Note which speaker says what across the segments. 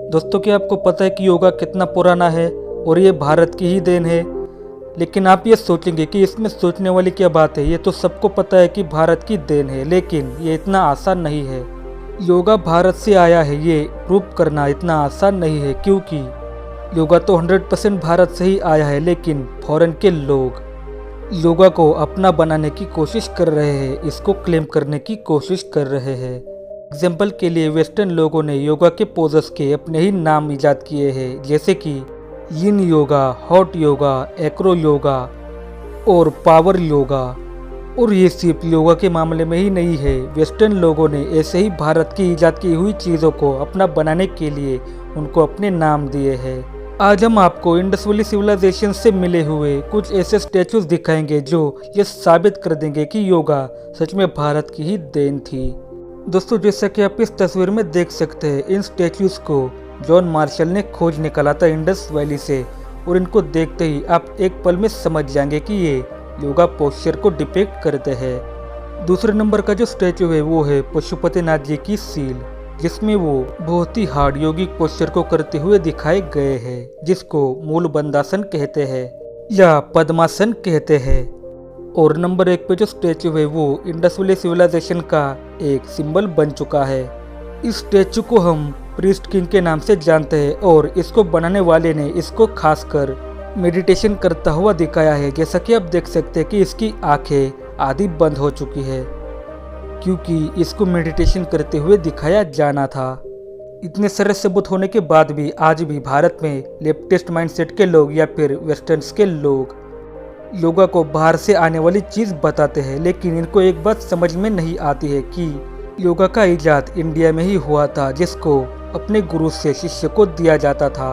Speaker 1: दोस्तों, क्या आपको पता है कि योगा कितना पुराना है और ये भारत की ही देन है। लेकिन आप ये सोचेंगे कि इसमें सोचने वाली क्या बात है। ये तो सबको पता है कि भारत की देन है, लेकिन ये इतना आसान नहीं है। योगा भारत से आया है ये प्रूव करना इतना आसान नहीं है, क्योंकि योगा तो 100% भारत से ही आया है, लेकिन फॉरेन के लोग योगा को अपना बनाने की कोशिश कर रहे हैं, इसको क्लेम करने की कोशिश कर रहे हैं। एग्जाम्पल के लिए वेस्टर्न लोगों ने योगा के पोजर्स के अपने ही नाम इजाद किए हैं, जैसे कि yin yoga, hot yoga, acro yoga और पावर योगा। और ये सिर्फ योगा के मामले में ही नहीं है, वेस्टर्न लोगों ने ऐसे ही भारत की इजाद की हुई चीज़ों को अपना बनाने के लिए उनको अपने नाम दिए हैं। आज हम आपको इंडस वैली सिविलाइजेशन से मिले हुए कुछ ऐसे स्टैचूज दिखाएंगे जो ये साबित कर देंगे कि योगा सच में भारत की ही देन थी। दोस्तों, जैसा कि आप इस तस्वीर में देख सकते हैं, इन स्टैचूज को जॉन मार्शल ने खोज निकाला था इंडस वैली से, और इनको देखते ही आप एक पल में समझ जाएंगे कि ये योगा पोस्चर को डिपिक्ट करते हैं। दूसरे नंबर का जो स्टैचू है वो है पशुपतिनाथ जी की सील, जिसमें वो बहुत ही हार्ड योगिक पोस्चर को करते हुए दिखाए गए हैं, जिसको मूल बंदासन कहते हैं या पद्मासन कहते हैं। और नंबर 1 पे जो स्टैचू है वो इंडस वैली सिविलाइजेशन का एक सिंबल बन चुका है। इस स्टैचू को हम प्रीस्ट किंग के नाम से जानते हैं, और इसको बनाने वाले ने इसको खासकर मेडिटेशन करता हुआ दिखाया है। जैसा कि आप देख सकते हैं कि इसकी आंखें आधी बंद हो चुकी है, क्योंकि इसको मेडिटेशन करते हुए दिखाया जाना था। इतने सारे सबूत होने के बाद भी आज भी भारत में लेफ्टिस्ट माइंडसेट के लोग या फिर वेस्टर्न्स के लोग योगा को बाहर से आने वाली चीज़ बताते हैं, लेकिन इनको एक बात समझ में नहीं आती है कि योगा का इजाद इंडिया में ही हुआ था, जिसको अपने गुरु से शिष्य को दिया जाता था,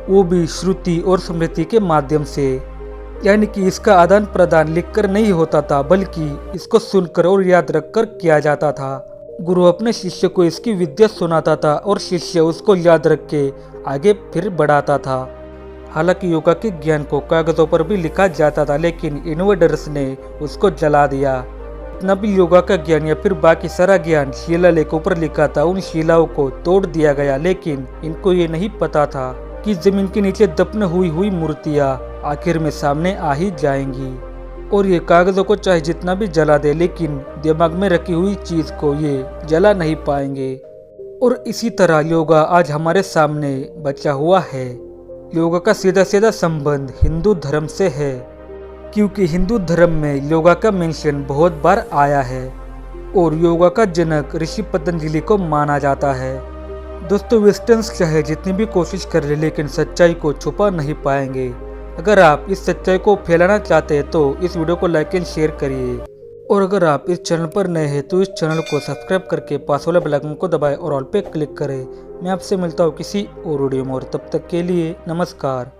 Speaker 1: वो भी श्रुति और स्मृति के माध्यम से। यानी कि इसका आदान प्रदान लिखकर नहीं होता था, बल्कि इसको सुनकर और याद रखकर किया जाता था। गुरु अपने शिष्य को इसकी विद्या सुनाता था और शिष्य उसको याद रख के आगे फिर बढ़ाता था। हालांकि योगा के ज्ञान को कागजों पर भी लिखा जाता था, लेकिन इन्वेडर्स ने उसको जला दिया। इतना भी योगा का ज्ञान या फिर बाकी सारा ज्ञान शिलालेखों पर लिखा था, उन शिलाओं को तोड़ दिया गया, लेकिन इनको ये नहीं पता था कि जमीन के नीचे दफन हुई हुई मूर्तियां आखिर में सामने आ ही जाएंगी। और ये कागजों को चाहे जितना भी जला दे, लेकिन दिमाग में रखी हुई चीज को ये जला नहीं पाएंगे। और इसी तरह योगा आज हमारे सामने बचा हुआ है। योगा का सीधा सीधा संबंध हिंदू धर्म से है, क्योंकि हिंदू धर्म में योगा का मेंशन बहुत बार आया है, और योगा का जनक ऋषि पतंजलि को माना जाता है। दोस्तों, वेस्टर्न्स चाहे जितनी भी कोशिश कर ले, लेकिन सच्चाई को छुपा नहीं पाएंगे। अगर आप इस सच्चाई को फैलाना चाहते हैं तो इस वीडियो को लाइक एंड शेयर करिए, और अगर आप इस चैनल पर नए हैं तो इस चैनल को सब्सक्राइब करके पास वाले बेल आइकन को दबाएं और ऑल पे क्लिक करें। मैं आपसे मिलता हूँ किसी और वीडियो में, और तब तक के लिए नमस्कार।